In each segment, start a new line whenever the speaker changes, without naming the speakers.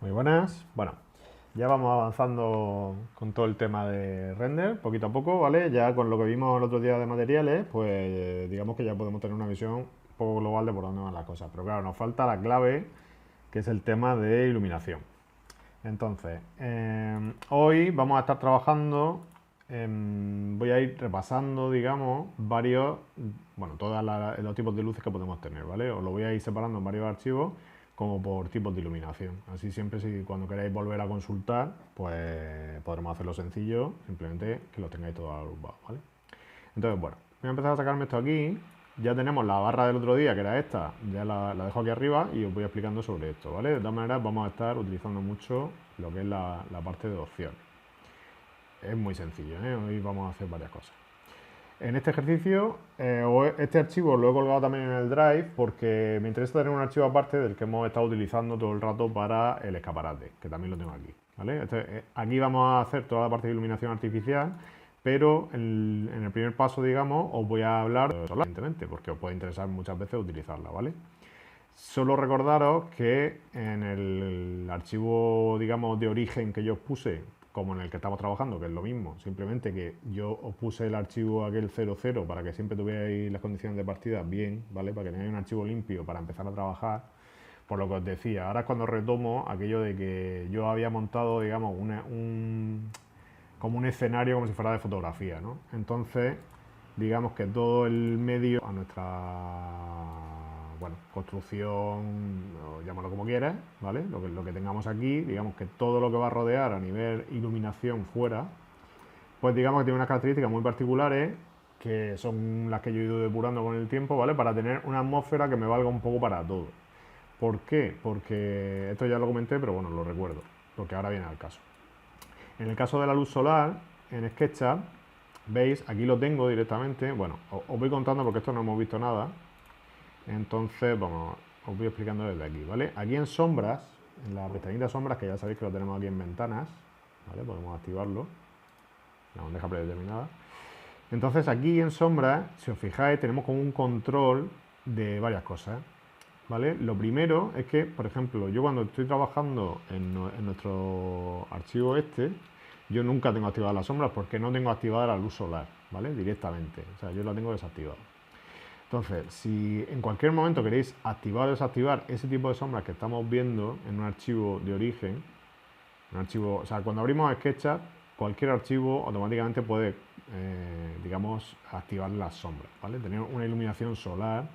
Muy buenas. Bueno, ya vamos avanzando con todo el tema de render, poquito a poco, ¿vale? Ya con lo que vimos el otro día de materiales, pues digamos que ya podemos tener una visión un poco global de por dónde van las cosas. Pero claro, nos falta la clave, que es el tema de iluminación. Entonces, hoy vamos a estar trabajando, voy a ir repasando, digamos, bueno, todos los tipos de luces que podemos tener, ¿vale? Os lo voy a ir separando en varios archivos como por tipos de iluminación. Así siempre, si cuando queráis volver a consultar, pues podremos hacerlo sencillo, simplemente que lo tengáis todo agrupado, ¿vale? Entonces, bueno, voy a empezar a sacarme esto aquí. Ya tenemos la barra del otro día, que era esta, ya la dejo aquí arriba y os voy explicando sobre esto, ¿vale? De todas maneras, vamos a estar utilizando mucho lo que es la parte de opciones. Es muy sencillo, ¿eh? Hoy vamos a hacer varias cosas. En este ejercicio, este archivo lo he colgado también en el Drive porque me interesa tener un archivo aparte del que hemos estado utilizando todo el rato para el escaparate, que también lo tengo aquí, ¿vale? Aquí vamos a hacer toda la parte de iluminación artificial, pero en el primer paso, digamos, os voy a hablar evidentemente, porque os puede interesar muchas veces utilizarla, ¿vale? Solo recordaros que en el archivo, digamos, de origen que yo os puse, como en el que estamos trabajando, que es lo mismo, simplemente que yo os puse el archivo aquel 00 para que siempre tuvierais las condiciones de partida bien, ¿vale? Para que tengáis un archivo limpio para empezar a trabajar. Por lo que os decía, ahora es cuando retomo aquello de que yo había montado, digamos, como un escenario como si fuera de fotografía, ¿no? Entonces, digamos que todo el medio a nuestra, bueno, construcción, o llámalo como quieras, ¿vale? Lo que tengamos aquí, digamos que todo lo que va a rodear a nivel iluminación fuera, pues digamos que tiene unas características muy particulares que son las que yo he ido depurando con el tiempo, ¿vale? Para tener una atmósfera que me valga un poco para todo. ¿Por qué? Porque esto ya lo comenté, pero bueno, lo recuerdo, porque ahora viene al caso. En el caso de la luz solar, en SketchUp, veis, aquí lo tengo directamente. Bueno, os voy contando porque esto no hemos visto nada. Entonces, vamos, os voy explicando desde aquí, ¿vale? Aquí en sombras, en la pestañita sombras, que ya sabéis que lo tenemos aquí en ventanas, ¿vale? Podemos activarlo, la bandeja predeterminada. Entonces, aquí en sombras, si os fijáis, tenemos como un control de varias cosas, ¿vale? Lo primero es que, por ejemplo, yo cuando estoy trabajando en nuestro archivo este, yo nunca tengo activadas las sombras porque no tengo activada la luz solar, ¿vale? Directamente, o sea, yo la tengo desactivada. Entonces, si en cualquier momento queréis activar o desactivar ese tipo de sombras que estamos viendo en un archivo de origen, un archivo, o sea, cuando abrimos SketchUp, cualquier archivo automáticamente puede, digamos, activar las sombras, ¿vale? Tener una iluminación solar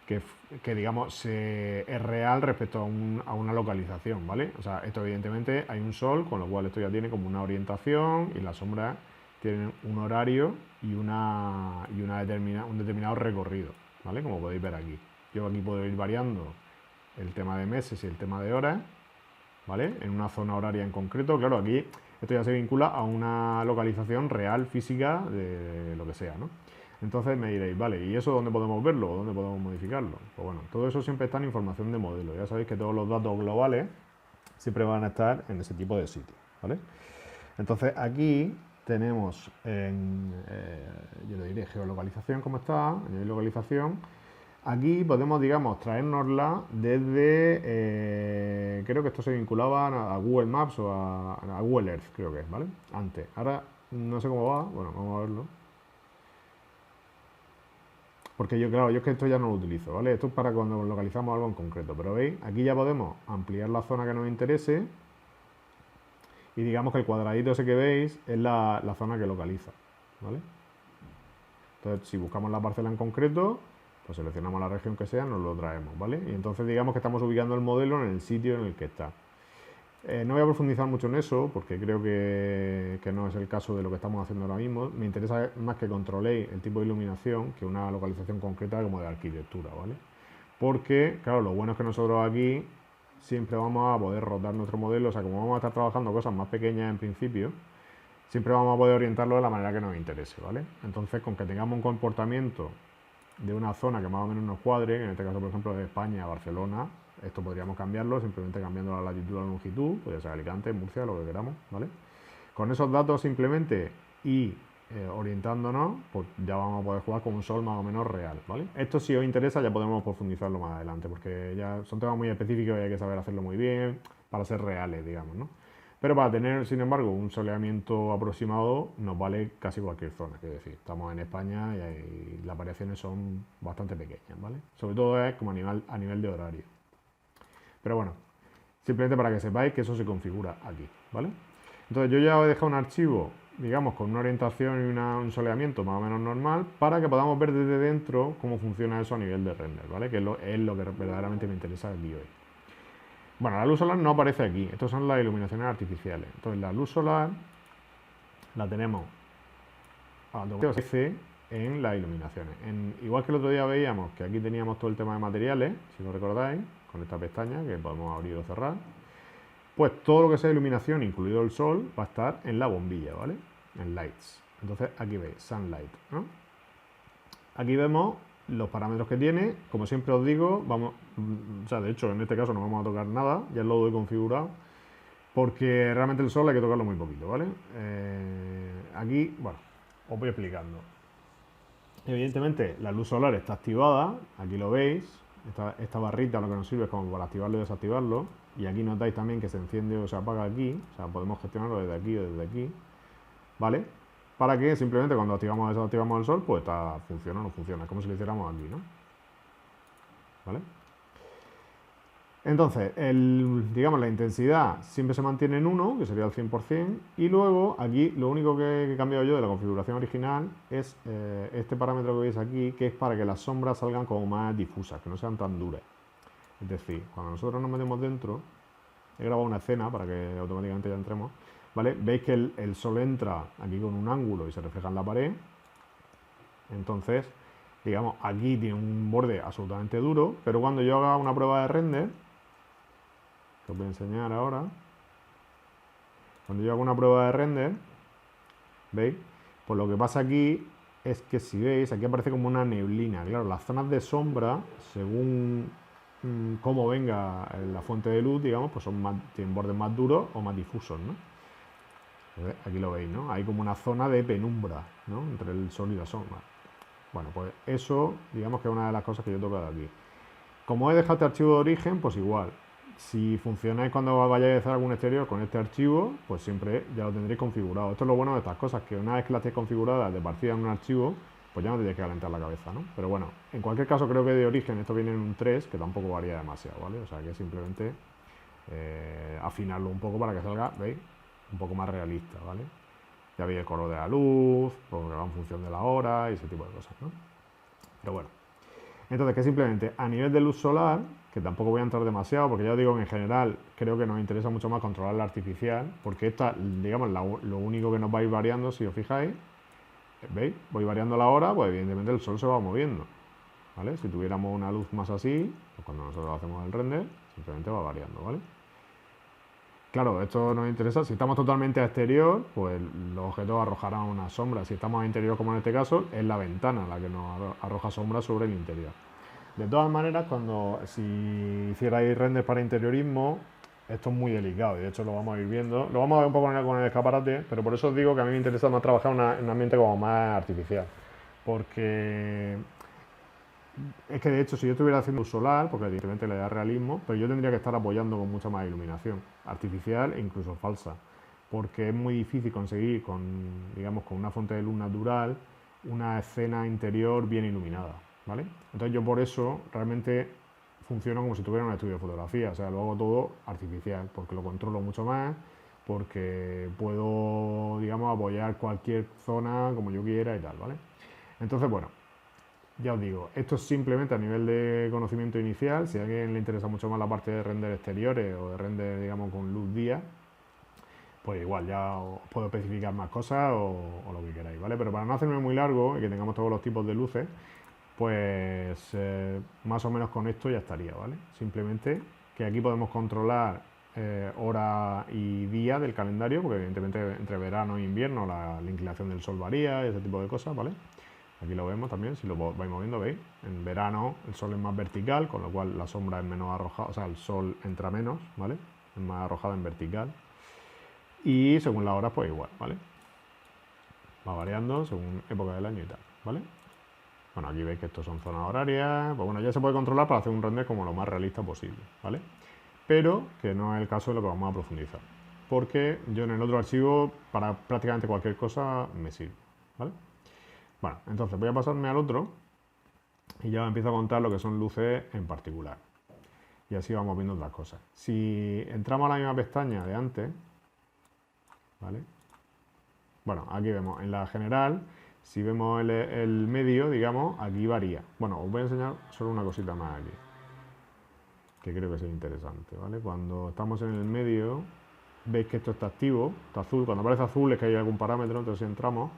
que, digamos, es real respecto a una localización, ¿vale? O sea, esto evidentemente hay un sol, con lo cual esto ya tiene como una orientación y las sombras tienen un horario y un determinado recorrido, ¿vale? Como podéis ver aquí. Yo aquí puedo ir variando el tema de meses y el tema de horas, ¿vale? En una zona horaria en concreto. Claro, aquí esto ya se vincula a una localización real, física, de lo que sea, ¿no? Entonces me diréis, vale, ¿y eso dónde podemos verlo o dónde podemos modificarlo? Pues bueno, todo eso siempre está en información de modelo. Ya sabéis que todos los datos globales siempre van a estar en ese tipo de sitios, ¿vale? Entonces aquí tenemos yo le diré geolocalización como está, añadir localización. Aquí podemos, digamos, traérnosla desde, creo que esto se vinculaba a Google Maps o a Google Earth, creo que es, ¿vale? Antes. Ahora no sé cómo va, bueno, vamos a verlo. Porque yo, claro, yo es que esto ya no lo utilizo, ¿vale? Esto es para cuando localizamos algo en concreto. Pero veis, aquí ya podemos ampliar la zona que nos interese y digamos que el cuadradito ese que veis es la zona que localiza, ¿vale? Entonces, si buscamos la parcela en concreto, pues seleccionamos la región que sea, nos lo traemos, ¿vale? Y entonces digamos que estamos ubicando el modelo en el sitio en el que está. No voy a profundizar mucho en eso porque creo que no es el caso de lo que estamos haciendo ahora mismo. Me interesa más que controléis el tipo de iluminación que una localización concreta como de arquitectura, ¿vale? Porque, claro, lo bueno es que nosotros aquí siempre vamos a poder rotar nuestro modelo, o sea, como vamos a estar trabajando cosas más pequeñas en principio, siempre vamos a poder orientarlo de la manera que nos interese, ¿vale? Entonces, con que tengamos un comportamiento de una zona que más o menos nos cuadre, en este caso, por ejemplo, de España a Barcelona, esto podríamos cambiarlo simplemente cambiando la latitud o la longitud, podría ser Alicante, Murcia, lo que queramos, ¿vale? Con esos datos simplemente y orientándonos, pues ya vamos a poder jugar con un sol más o menos real, ¿vale? Esto si os interesa ya podemos profundizarlo más adelante, porque ya son temas muy específicos y hay que saber hacerlo muy bien, para ser reales, digamos, ¿no? Pero para tener, sin embargo, un soleamiento aproximado nos vale casi cualquier zona. Es decir, estamos en España y las variaciones son bastante pequeñas, ¿vale? Sobre todo es como a nivel de horario. Pero bueno, simplemente para que sepáis que eso se configura aquí, ¿vale? Entonces yo ya os he dejado un archivo, digamos, con una orientación y un soleamiento más o menos normal para que podamos ver desde dentro cómo funciona eso a nivel de render, ¿vale? Que es lo que verdaderamente me interesa aquí hoy. Bueno, la luz solar no aparece aquí, estas son las iluminaciones artificiales. Entonces la luz solar la tenemos en las iluminaciones. Igual que el otro día veíamos que aquí teníamos todo el tema de materiales, si lo recordáis, con esta pestaña que podemos abrir o cerrar, pues todo lo que sea iluminación, incluido el sol, va a estar en la bombilla, ¿vale? En Lights. Entonces aquí veis, Sunlight, ¿no? Aquí vemos los parámetros que tiene. Como siempre os digo, o sea, de hecho en este caso no vamos a tocar nada, ya lo doy configurado, porque realmente el sol hay que tocarlo muy poquito, ¿vale? Aquí, bueno, os voy explicando. Evidentemente la luz solar está activada, aquí lo veis, esta barrita lo que nos sirve es como para activarlo y desactivarlo, y aquí notáis también que se enciende o se apaga aquí, o sea, podemos gestionarlo desde aquí o desde aquí, ¿vale? Para que simplemente cuando activamos o desactivamos el sol, pues funciona o no funciona, es como si lo hiciéramos aquí, ¿no? ¿Vale? Entonces, digamos, la intensidad siempre se mantiene en 1, que sería el 100%, y luego aquí lo único que he cambiado yo de la configuración original es este parámetro que veis aquí, que es para que las sombras salgan como más difusas, que no sean tan duras. Es decir, cuando nosotros nos metemos dentro, he grabado una escena para que automáticamente ya entremos, ¿vale? Veis que el sol entra aquí con un ángulo y se refleja en la pared, entonces, digamos, aquí tiene un borde absolutamente duro, pero cuando yo haga una prueba de render, que os voy a enseñar ahora, cuando yo hago una prueba de render, ¿veis? Pues lo que pasa aquí es que si veis, aquí aparece como una neblina. Claro, las zonas de sombra, según cómo venga la fuente de luz, digamos, pues tienen bordes más duros o más difusos, ¿no? Entonces, aquí lo veis, ¿no? Hay como una zona de penumbra, ¿no? Entre el sol y la sombra. Bueno, pues eso, digamos que es una de las cosas que yo he tocado aquí. Como he dejado este archivo de origen, pues igual. Si funcionáis cuando vayáis a hacer algún exterior con este archivo, pues siempre ya lo tendréis configurado. Esto es lo bueno de estas cosas, que una vez que las estéis configuradas de partida en un archivo, pues ya no tenéis que calentar la cabeza, ¿no? Pero bueno, en cualquier caso creo que de origen esto viene en un 3, que tampoco varía demasiado, ¿vale? O sea que simplemente afinarlo un poco para que salga, ¿veis? Un poco más realista, ¿vale? Ya veis el color de la luz, porque va en función de la hora y ese tipo de cosas, ¿no? Pero bueno. Entonces, que simplemente a nivel de luz solar, que tampoco voy a entrar demasiado, porque ya os digo que en general creo que nos interesa mucho más controlar la artificial, porque esta, digamos, lo único que nos va a ir variando, si os fijáis, ¿veis? Voy variando la hora, pues evidentemente el sol se va moviendo, ¿vale? Si tuviéramos una luz más así, pues cuando nosotros hacemos el render, simplemente va variando, ¿vale? Claro, esto nos interesa, si estamos totalmente a exterior, pues los objetos arrojarán una sombra. Si estamos a interior, como en este caso, es la ventana la que nos arroja sombra sobre el interior. De todas maneras, si hicierais render para interiorismo, esto es muy delicado, y de hecho lo vamos a ir viendo. Lo vamos a ver un poco con el escaparate, pero por eso os digo que a mí me interesa más trabajar en un ambiente como más artificial. Porque es que de hecho si yo estuviera haciendo luz solar, porque evidentemente le da realismo, pero yo tendría que estar apoyando con mucha más iluminación artificial e incluso falsa, porque es muy difícil conseguir digamos, con una fuente de luz natural una escena interior bien iluminada, ¿vale? Entonces yo por eso realmente funciono como si tuviera un estudio de fotografía, o sea, lo hago todo artificial, porque lo controlo mucho más, porque puedo, digamos, apoyar cualquier zona como yo quiera y tal, ¿vale? Entonces, bueno, ya os digo, esto es simplemente a nivel de conocimiento inicial. Si a alguien le interesa mucho más la parte de render exteriores o de render, digamos, con luz día, pues igual ya os puedo especificar más cosas o lo que queráis, ¿vale? Pero para no hacerme muy largo y que tengamos todos los tipos de luces, pues más o menos con esto ya estaría, ¿vale? Simplemente que aquí podemos controlar hora y día del calendario, porque evidentemente entre verano e invierno la inclinación del sol varía y ese tipo de cosas, ¿vale? Aquí lo vemos también, si lo vais moviendo, ¿veis? En verano el sol es más vertical, con lo cual la sombra es menos arrojada, o sea, el sol entra menos, ¿vale? Es más arrojada en vertical. Y según las horas, pues igual, ¿vale? Va variando según época del año y tal, ¿vale? Bueno, aquí veis que estos son zonas horarias, pues bueno, ya se puede controlar para hacer un render como lo más realista posible, ¿vale? pero que no es el caso de lo que vamos a profundizar. Porque yo en el otro archivo, para prácticamente cualquier cosa, me sirve, ¿vale? Bueno, entonces voy a pasarme al otro y ya empiezo a contar lo que son luces en particular. Y así vamos viendo otras cosas. Si entramos a la misma pestaña de antes, ¿vale? Bueno, aquí vemos en la general, si vemos el medio, digamos, aquí varía. Bueno, os voy a enseñar solo una cosita más aquí, que creo que es interesante, ¿vale? Cuando estamos en el medio, veis que esto está activo, está azul. Cuando aparece azul es que hay algún parámetro, entonces si entramos,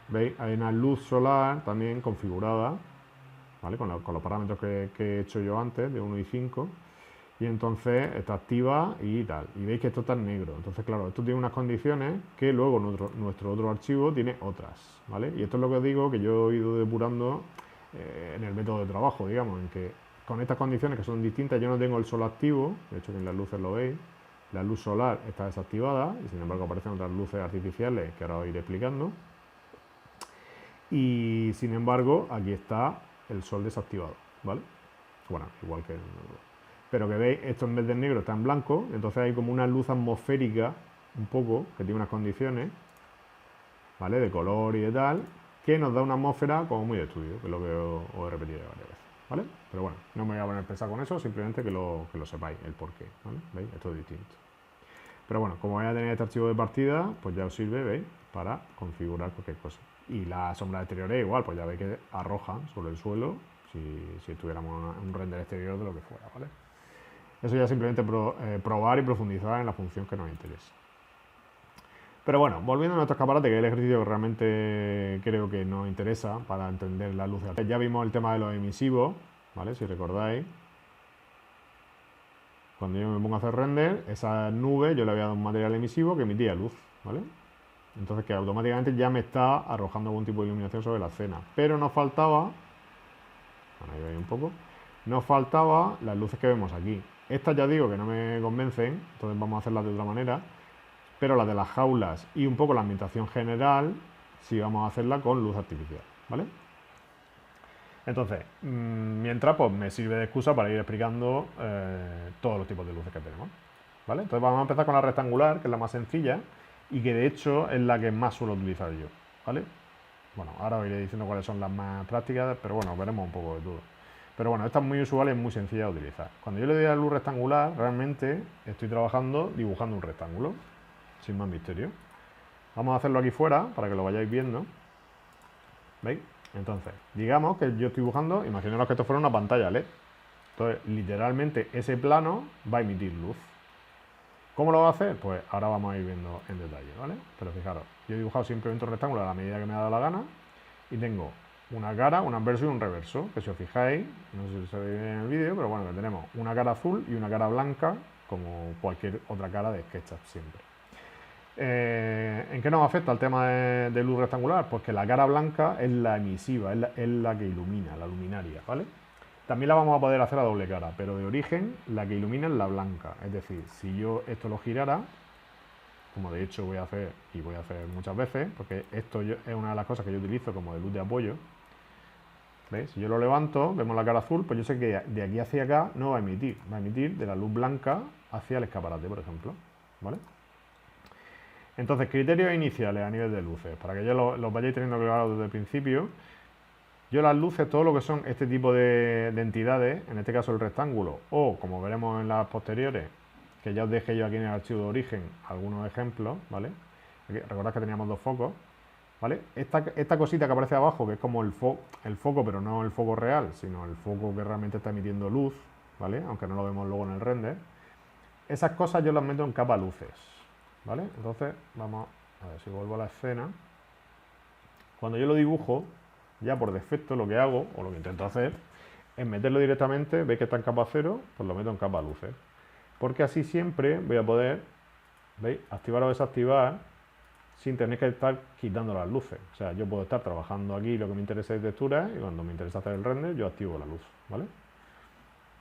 veis, hay una luz solar también configurada, ¿vale? Con los parámetros que he hecho yo antes, de 1 y 5. Y entonces está activa y tal. Y veis que esto está en negro. Entonces, claro, esto tiene unas condiciones que luego nuestro otro archivo tiene otras, ¿vale? Y esto es lo que os digo, que yo he ido depurando en el método de trabajo, digamos, en que con estas condiciones que son distintas, yo no tengo el sol activo, de hecho que en las luces lo veis, la luz solar está desactivada y sin embargo aparecen otras luces artificiales que ahora os iré explicando. Y sin embargo, aquí está el sol desactivado, ¿vale? Bueno, igual que pero que veis, esto en vez de negro está en blanco, entonces hay como una luz atmosférica, un poco, que tiene unas condiciones, ¿vale? De color y de tal, que nos da una atmósfera como muy de estudio, que es lo que os he repetido ya varias veces, ¿vale? Pero bueno, no me voy a poner a pensar con eso, simplemente que lo sepáis, el porqué, ¿vale? ¿Veis? Esto es distinto. Pero bueno, como vais a tener este archivo de partida, pues ya os sirve, ¿veis? Para configurar cualquier cosa. Y la sombra exterior es igual, pues ya veis que arrojan sobre el suelo si tuviéramos un render exterior de lo que fuera, ¿vale? Eso ya simplemente probar y profundizar en la función que nos interesa. Pero bueno, volviendo a nuestro escaparate, que es el ejercicio que realmente creo que nos interesa para entender la luz. Ya vimos el tema de los emisivos, ¿vale? Si recordáis. Cuando yo me pongo a hacer render, esa nube yo le había dado un material emisivo que emitía luz, ¿vale? Entonces que automáticamente ya me está arrojando algún tipo de iluminación sobre la escena. Pero nos faltaba, bueno, ahí veis un poco, nos faltaba las luces que vemos aquí. Estas ya digo que no me convencen, entonces vamos a hacerlas de otra manera, pero las de las jaulas y un poco la ambientación general, sí vamos a hacerla con luz artificial, ¿vale? Entonces, mientras pues me sirve de excusa para ir explicando todos los tipos de luces que tenemos, ¿vale? Entonces vamos a empezar con la rectangular, que es la más sencilla y que de hecho es la que más suelo utilizar yo, ¿vale? Bueno, ahora os iré diciendo cuáles son las más prácticas, pero bueno, veremos un poco de todo. Pero bueno, esta es muy usual y es muy sencilla de utilizar. Cuando yo le doy a la luz rectangular, realmente estoy trabajando dibujando un rectángulo, sin más misterio. Vamos a hacerlo aquí fuera para que lo vayáis viendo. ¿Veis? Entonces, digamos que yo estoy dibujando, imaginaos que esto fuera una pantalla LED. Entonces, literalmente ese plano va a emitir luz. ¿Cómo lo va a hacer? Pues ahora vamos a ir viendo en detalle, ¿vale? Pero fijaros, yo he dibujado simplemente un rectángulo a la medida que me ha dado la gana y tengo una cara, un anverso y un reverso, que si os fijáis, no sé si se ve en el vídeo, pero bueno, que tenemos una cara azul y una cara blanca, como cualquier otra cara de SketchUp siempre. ¿En qué nos afecta el tema de luz rectangular? Pues que la cara blanca es la emisiva, es la que ilumina, la luminaria, ¿vale? También la vamos a poder hacer a doble cara, pero de origen la que ilumina es la blanca. Es decir, si yo esto lo girara, como de hecho voy a hacer y voy a hacer muchas veces, porque esto es una de las cosas que yo utilizo como de luz de apoyo. ¿Veis? Si yo lo levanto, vemos la cara azul, pues yo sé que de aquí hacia acá no va a emitir de la luz blanca hacia el escaparate, por ejemplo, ¿vale? Entonces, criterios iniciales a nivel de luces, para que ya los vayáis teniendo claro desde el principio. Yo las luces, todo lo que son este tipo de entidades, en este caso el rectángulo, o como veremos en las posteriores, que ya os dejé yo aquí en el archivo de origen algunos ejemplos, ¿vale? Recordad que teníamos dos focos, ¿vale? Esta cosita que aparece abajo, que es como el foco, pero no el foco real, sino el foco que realmente está emitiendo luz, ¿vale? Aunque no lo vemos luego en el render. Esas cosas yo las meto en capa luces, ¿vale? Entonces, vamos a ver si vuelvo a la escena. Cuando yo lo dibujo, ya por defecto lo que hago, o lo que intento hacer, es meterlo directamente, veis que está en capa 0, pues lo meto en capa luces. Porque así siempre voy a poder, ¿veis?, activar o desactivar sin tener que estar quitando las luces. O sea, yo puedo estar trabajando aquí lo que me interesa es textura y cuando me interesa hacer el render yo activo la luz, ¿vale?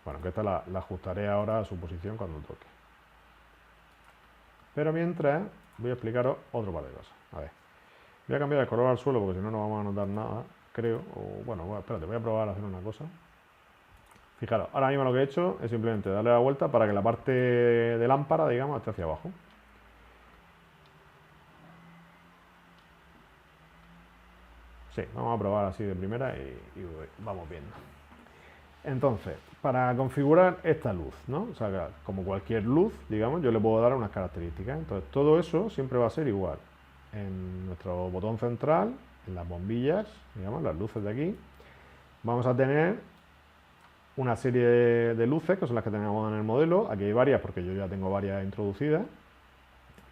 Bueno, que esta la ajustaré ahora a su posición cuando toque. Pero mientras voy a explicaros otro par de cosas. A ver, voy a cambiar el color al suelo porque si no no vamos a notar nada, creo. O bueno, espérate, voy a probar a hacer una cosa. Fijaros, ahora mismo lo que he hecho es simplemente darle la vuelta para que la parte de lámpara, digamos, esté hacia abajo. Sí, vamos a probar así de primera y vamos viendo. Entonces, para configurar esta luz, ¿no? O sea, como cualquier luz, digamos, yo le puedo dar unas características. Entonces, todo eso siempre va a ser igual. En nuestro botón central, en las bombillas, digamos, las luces de aquí, vamos a tener una serie de luces que son las que tenemos en el modelo. Aquí hay varias porque yo ya tengo varias introducidas.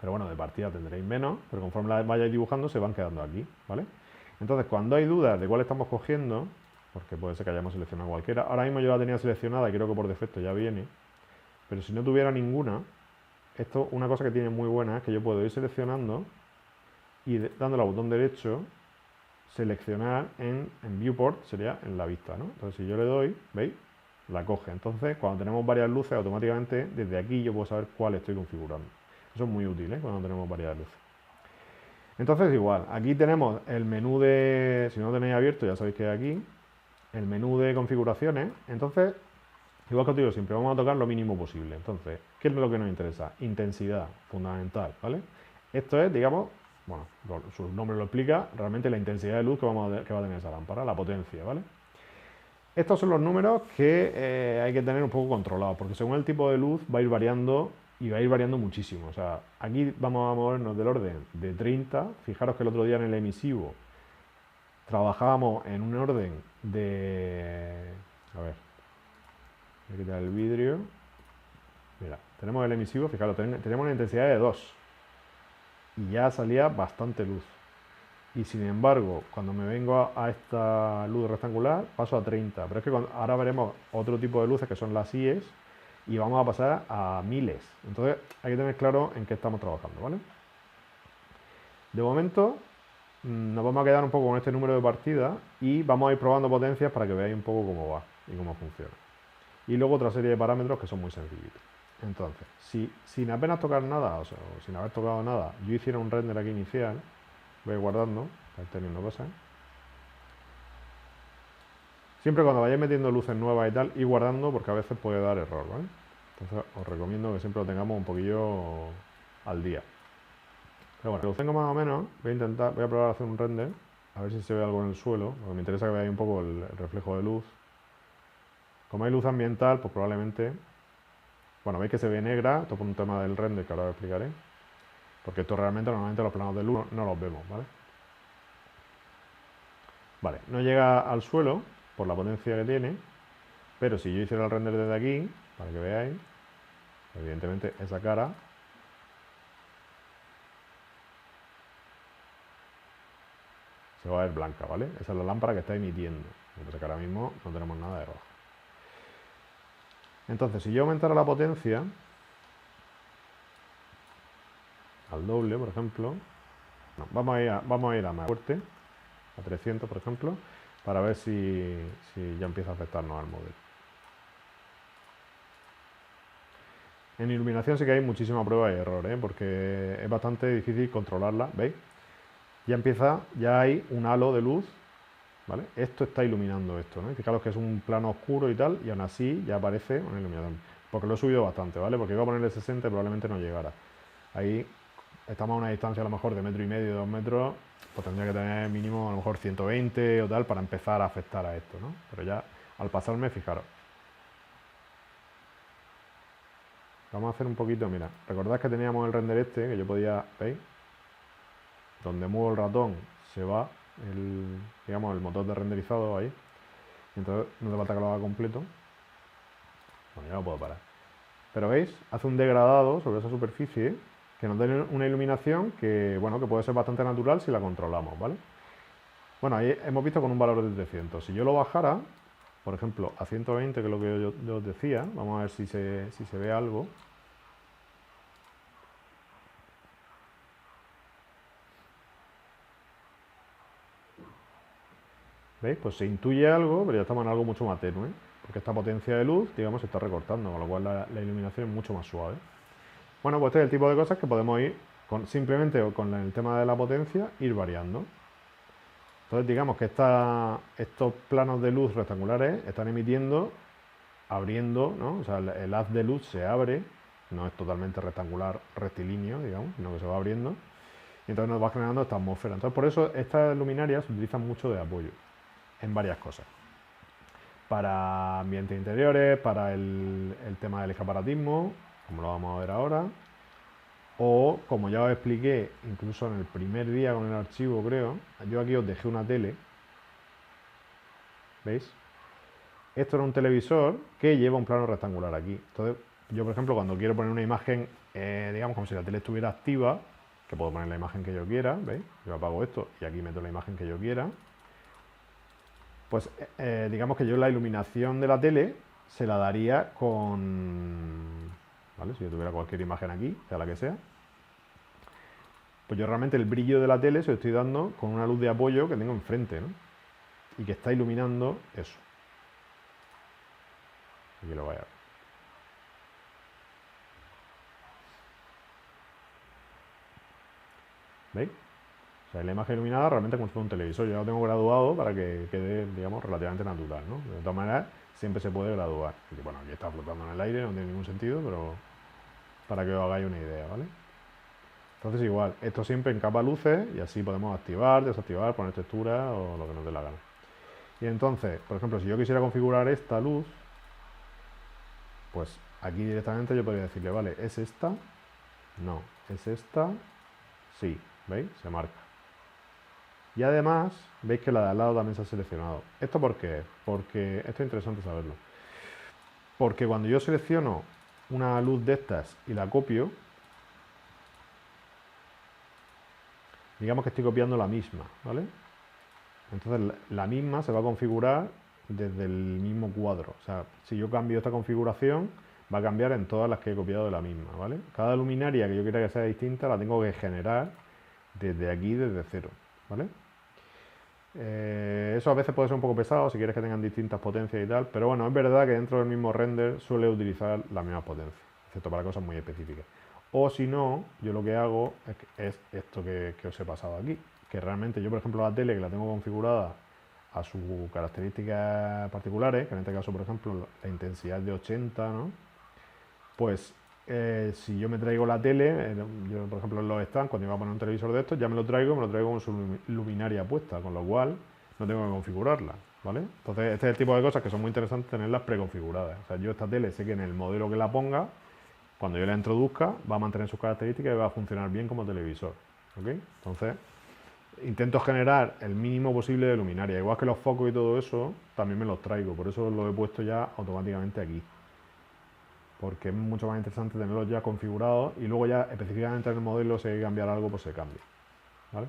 Pero bueno, de partida tendréis menos, pero conforme las vayáis dibujando se van quedando aquí, ¿vale? Entonces, cuando hay dudas de cuál estamos cogiendo, porque puede ser que hayamos seleccionado cualquiera, ahora mismo yo la tenía seleccionada y creo que por defecto ya viene, pero si no tuviera ninguna, esto, una cosa que tiene muy buena es que yo puedo ir seleccionando y dándole al botón derecho, seleccionar en Viewport, sería en la vista, ¿no? Entonces, si yo le doy, ¿veis? La coge. Entonces, cuando tenemos varias luces, automáticamente desde aquí yo puedo saber cuál estoy configurando. Eso es muy útil, ¿eh? Cuando tenemos varias luces. Entonces, igual, aquí tenemos el menú de, si no lo tenéis abierto, ya sabéis que es aquí, el menú de configuraciones. Entonces, igual que os digo, siempre vamos a tocar lo mínimo posible. Entonces, ¿qué es lo que nos interesa? Intensidad, fundamental, ¿vale? Esto es, digamos, bueno, su nombre lo explica, realmente la intensidad de luz que va a tener esa lámpara, la potencia, ¿vale? Estos son los números que hay que tener un poco controlados, porque según el tipo de luz va a ir variando y va a ir variando muchísimo. O sea, aquí vamos a movernos del orden de 30. Fijaros que el otro día en el emisivo trabajábamos en un orden de... A ver, voy a quitar el vidrio. Mira, tenemos el emisivo, fijaros, tenemos una intensidad de 2 y ya salía bastante luz. Y sin embargo, cuando me vengo a esta luz rectangular, paso a 30. Pero es que ahora veremos otro tipo de luces que son las IES y vamos a pasar a miles. Entonces hay que tener claro en qué estamos trabajando, ¿vale? De momento nos vamos a quedar un poco con este número de partidas y vamos a ir probando potencias para que veáis un poco cómo va y cómo funciona. Y luego otra serie de parámetros que son muy sencillitos. Entonces, si sin apenas tocar nada, o sea, sin haber tocado nada, yo hiciera un render aquí inicial, voy guardando, para ir teniendo cosas. Siempre cuando vayáis metiendo luces nuevas y tal, ir guardando porque a veces puede dar error, ¿vale? Entonces os recomiendo que siempre lo tengamos un poquillo al día. Pero bueno, lo tengo más o menos, voy a probar a hacer un render, a ver si se ve algo en el suelo, porque me interesa que veáis un poco el reflejo de luz. Como hay luz ambiental, pues probablemente... Bueno, veis que se ve negra, esto por un tema del render que ahora os explicaré. Porque esto realmente, normalmente los planos de luz no los vemos, ¿vale? Vale, no llega al suelo por la potencia que tiene, pero si yo hiciera el render desde aquí, para que veáis, evidentemente esa cara se va a ver blanca, ¿vale? Esa es la lámpara que está emitiendo. Lo que pasa es que ahora mismo no tenemos nada de rojo. Entonces, si yo aumentara la potencia al doble, por ejemplo, no, vamos a ir a más fuerte, a 300, por ejemplo, para ver si ya empieza a afectarnos al modelo. En iluminación sí que hay muchísima prueba y error, porque es bastante difícil controlarla, ¿veis? Ya hay un halo de luz, ¿vale? Esto está iluminando esto, ¿no? Y fijaros que es un plano oscuro y tal, y aún así ya aparece una iluminación. Porque lo he subido bastante, ¿vale? Porque iba a ponerle 60 y probablemente no llegara. Ahí estamos a una distancia a lo mejor de 1,5 metros, 2 metros, pues tendría que tener mínimo a lo mejor 120 o tal para empezar a afectar a esto, ¿no? Pero ya al pasarme, fijaros. Vamos a hacer un poquito, mira, recordad que teníamos el render este, que yo podía, ¿veis? Donde muevo el ratón se va digamos, el motor de renderizado ahí. Entonces no hace falta que lo haga completo. Bueno, ya lo puedo parar. Pero veis, hace un degradado sobre esa superficie que nos da una iluminación que, bueno, que puede ser bastante natural si la controlamos, ¿vale? Bueno, ahí hemos visto con un valor de 300. Si yo lo bajara, por ejemplo, a 120, que es lo que yo os decía, vamos a ver si se ve algo. ¿Veis? Pues se intuye algo, pero ya estamos en algo mucho más tenue, porque esta potencia de luz, digamos, se está recortando, con lo cual la iluminación es mucho más suave. Bueno, pues este es el tipo de cosas que podemos ir, simplemente con el tema de la potencia, ir variando. Entonces digamos que estos planos de luz rectangulares están emitiendo abriendo, ¿no? O sea, el haz de luz se abre, no es totalmente rectangular, rectilíneo, digamos, sino que se va abriendo. Y entonces nos va generando esta atmósfera. Entonces, por eso estas luminarias se utilizan mucho de apoyo en varias cosas. Para ambientes interiores, para el tema del escaparatismo, como lo vamos a ver ahora. O, como ya os expliqué, incluso en el primer día con el archivo, creo, yo aquí os dejé una tele. ¿Veis? Esto era un televisor que lleva un plano rectangular aquí. Entonces, yo, por ejemplo, cuando quiero poner una imagen, digamos, como si la tele estuviera activa, que puedo poner la imagen que yo quiera, ¿veis? Yo apago esto y aquí meto la imagen que yo quiera. Pues, digamos que yo la iluminación de la tele se la daría con... ¿Vale? Si yo tuviera cualquier imagen aquí, sea la que sea, pues yo realmente el brillo de la tele se lo estoy dando con una luz de apoyo que tengo enfrente, ¿no? Y que está iluminando eso. Aquí lo voy a ver. ¿Veis? O sea, la imagen iluminada realmente como si fuera un televisor. Yo lo tengo graduado para que quede, digamos, relativamente natural, ¿no? De todas maneras, siempre se puede graduar. Y bueno, aquí está flotando en el aire, no tiene ningún sentido, pero para que os hagáis una idea, ¿vale? Entonces igual, esto siempre en capa luces y así podemos activar, desactivar, poner textura o lo que nos dé la gana. Y entonces, por ejemplo, si yo quisiera configurar esta luz, pues aquí directamente yo podría decirle, vale, ¿es esta? No. ¿Es esta? Sí. ¿Veis? Se marca. Y además, veis que la de al lado también se ha seleccionado. ¿Esto por qué? Porque esto es interesante saberlo. Porque cuando yo selecciono una luz de estas y la copio, digamos que estoy copiando la misma, ¿vale? Entonces la misma se va a configurar desde el mismo cuadro. O sea, si yo cambio esta configuración, va a cambiar en todas las que he copiado de la misma, ¿vale? Cada luminaria que yo quiera que sea distinta la tengo que generar desde aquí, desde cero, ¿vale? Eso a veces puede ser un poco pesado si quieres que tengan distintas potencias y tal, pero bueno, es verdad que dentro del mismo render suele utilizar las mismas potencias, excepto para cosas muy específicas. O si no, yo lo que hago es esto que os he pasado aquí, que realmente yo, por ejemplo, la tele que la tengo configurada a sus características particulares, que en este caso, por ejemplo, la intensidad es de 80, ¿no? Pues si yo me traigo la tele, yo por ejemplo en los stands, cuando iba a poner un televisor de estos, ya me lo traigo con su luminaria puesta, con lo cual no tengo que configurarla, ¿vale? Entonces este es el tipo de cosas que son muy interesantes tenerlas preconfiguradas. O sea, yo esta tele sé que en el modelo que la ponga, cuando yo la introduzca, va a mantener sus características y va a funcionar bien como televisor, ¿ok? Entonces intento generar el mínimo posible de luminaria, igual que los focos y todo eso, también me los traigo, por eso los he puesto ya automáticamente aquí, porque es mucho más interesante tenerlos ya configurados y luego ya específicamente en el modelo si hay que cambiar algo, pues se cambia, ¿vale?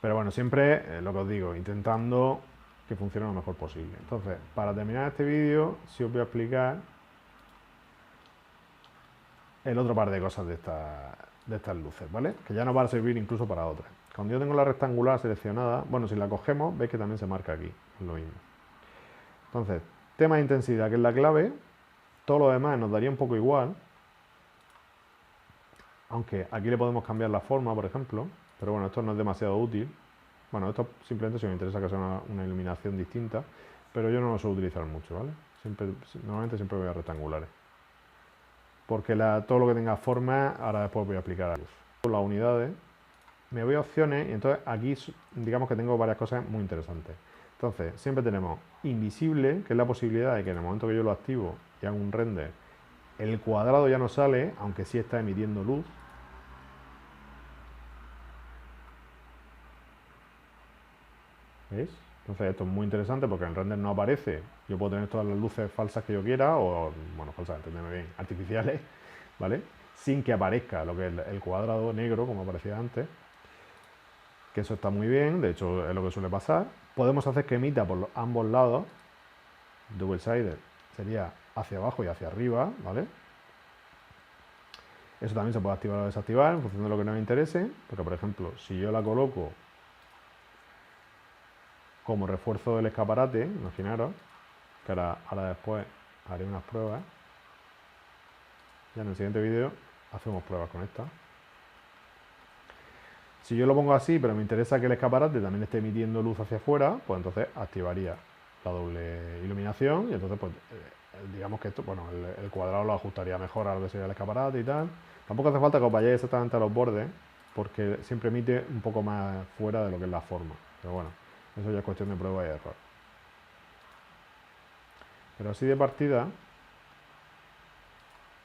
Pero bueno, siempre lo que os digo, intentando que funcione lo mejor posible. Entonces, para terminar este vídeo, sí os voy a explicar el otro par de cosas de estas luces, ¿vale? Que ya nos van a servir incluso para otras. Cuando yo tengo la rectangular seleccionada, bueno, si la cogemos, veis que también se marca aquí, es lo mismo. Entonces, tema de intensidad, que es la clave. Todo lo demás nos daría un poco igual, aunque aquí le podemos cambiar la forma, por ejemplo, pero bueno, esto no es demasiado útil. Bueno, esto simplemente si me interesa que sea una iluminación distinta, pero yo no lo suelo utilizar mucho, ¿vale? Normalmente siempre voy a rectangulares. Porque todo lo que tenga forma, ahora después voy a aplicar a luz. Las unidades, me voy a opciones y entonces aquí digamos que tengo varias cosas muy interesantes. Entonces, siempre tenemos invisible, que es la posibilidad de que en el momento que yo lo activo y hago un render, el cuadrado ya no sale, aunque sí está emitiendo luz. ¿Veis? Entonces esto es muy interesante porque en el render no aparece. Yo puedo tener todas las luces falsas que yo quiera, o, bueno, falsas, entendeme bien, artificiales, ¿vale? Sin que aparezca lo que es el cuadrado negro, como aparecía antes. Que eso está muy bien, de hecho es lo que suele pasar. Podemos hacer que emita por ambos lados. Double sided sería hacia abajo y hacia arriba, ¿vale? Eso también se puede activar o desactivar en función de lo que nos interese, porque por ejemplo, si yo la coloco como refuerzo del escaparate, imaginaros, que ahora después haré unas pruebas, ya en el siguiente vídeo hacemos pruebas con esta. Si yo lo pongo así, pero me interesa que el escaparate también esté emitiendo luz hacia afuera, pues entonces activaría la doble iluminación y entonces pues digamos que esto, bueno, el cuadrado lo ajustaría mejor a lo que sería el escaparate y tal. Tampoco hace falta que os vayáis exactamente a los bordes porque siempre emite un poco más fuera de lo que es la forma. Pero bueno, eso ya es cuestión de prueba y error. Pero así de partida,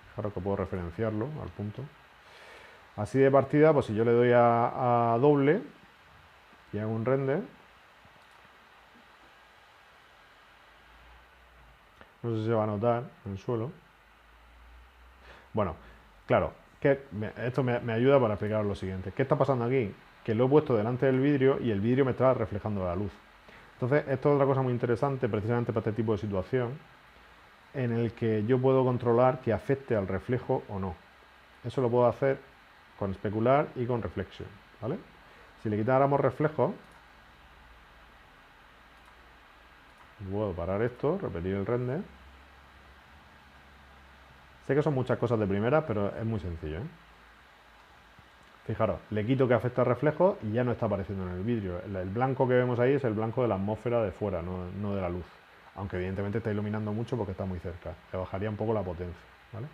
fijaros que puedo referenciarlo al punto. Así de partida, pues si yo le doy a doble y hago un render, no sé si se va a notar en el suelo. Bueno, claro, esto me ayuda para explicaros lo siguiente. ¿Qué está pasando aquí? Que lo he puesto delante del vidrio y el vidrio me está reflejando la luz. Entonces, esto es otra cosa muy interesante precisamente para este tipo de situación, en el que yo puedo controlar que afecte al reflejo o no. Eso lo puedo hacer con especular y con reflexión, ¿vale? Si le quitáramos reflejo, puedo parar esto, repetir el render. Sé que son muchas cosas de primera, pero es muy sencillo, ¿eh? Fijaros, le quito que afecta al reflejo y ya no está apareciendo en el vidrio. El blanco que vemos ahí es el blanco de la atmósfera de fuera, no de la luz. Aunque evidentemente está iluminando mucho porque está muy cerca. Le bajaría un poco la potencia, ¿vale?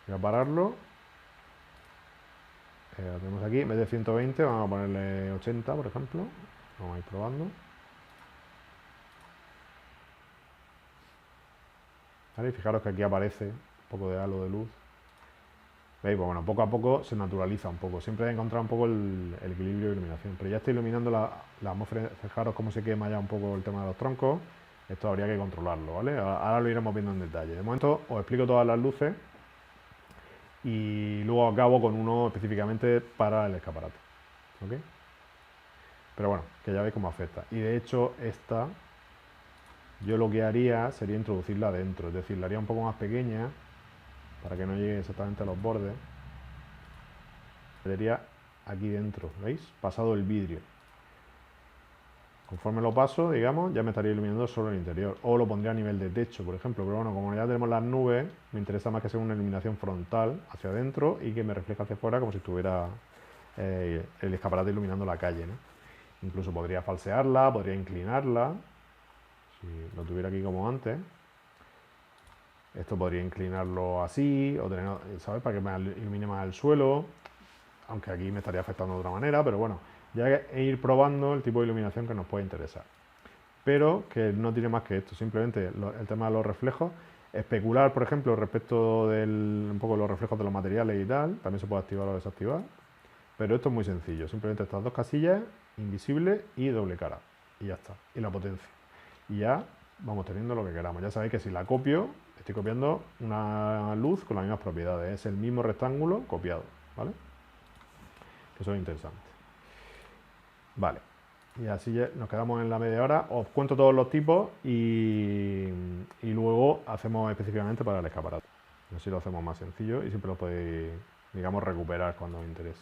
Voy a pararlo. Lo tenemos aquí, en vez de 120 vamos a ponerle 80, por ejemplo. Vamos a ir probando. ¿Vale? Y fijaros que aquí aparece un poco de halo de luz. ¿Veis? Pues bueno, poco a poco se naturaliza un poco. Siempre he encontrado un poco el equilibrio de iluminación. Pero ya está iluminando la atmósfera. Fijaros cómo se quema ya un poco el tema de los troncos. Esto habría que controlarlo, ¿vale? Ahora lo iremos viendo en detalle. De momento os explico todas las luces y luego acabo con uno específicamente para el escaparate. ¿Ok? Pero bueno, que ya veis cómo afecta. Y de hecho esta, yo lo que haría sería introducirla dentro. Es decir, la haría un poco más pequeña para que no llegue exactamente a los bordes. Metería aquí dentro, ¿veis? Pasado el vidrio. Conforme lo paso, digamos, ya me estaría iluminando solo el interior. O lo pondría a nivel de techo, por ejemplo. Pero bueno, como ya tenemos las nubes, me interesa más que sea una iluminación frontal hacia adentro y que me refleje hacia afuera como si estuviera el escaparate iluminando la calle, ¿no? Incluso podría falsearla, podría inclinarla, si lo tuviera aquí como antes. Esto podría inclinarlo así, o tener, ¿sabes? Para que me ilumine más el suelo. Aunque aquí me estaría afectando de otra manera, pero bueno, ya es ir probando el tipo de iluminación que nos puede interesar. Pero que no tiene más que esto, simplemente el tema de los reflejos, especular, por ejemplo, respecto de un poco los reflejos de los materiales y tal, también se puede activar o desactivar, pero esto es muy sencillo, simplemente estas dos casillas, invisible y doble cara, y ya está, y la potencia. Y ya vamos teniendo lo que queramos. Ya sabéis que si la copio, estoy copiando una luz con las mismas propiedades, es el mismo rectángulo copiado, ¿vale? Que eso es interesante. Vale, y así ya nos quedamos en la media hora. Os cuento todos los tipos y luego hacemos específicamente para el escaparate. Así lo hacemos más sencillo y siempre lo podéis, digamos, recuperar cuando os interese.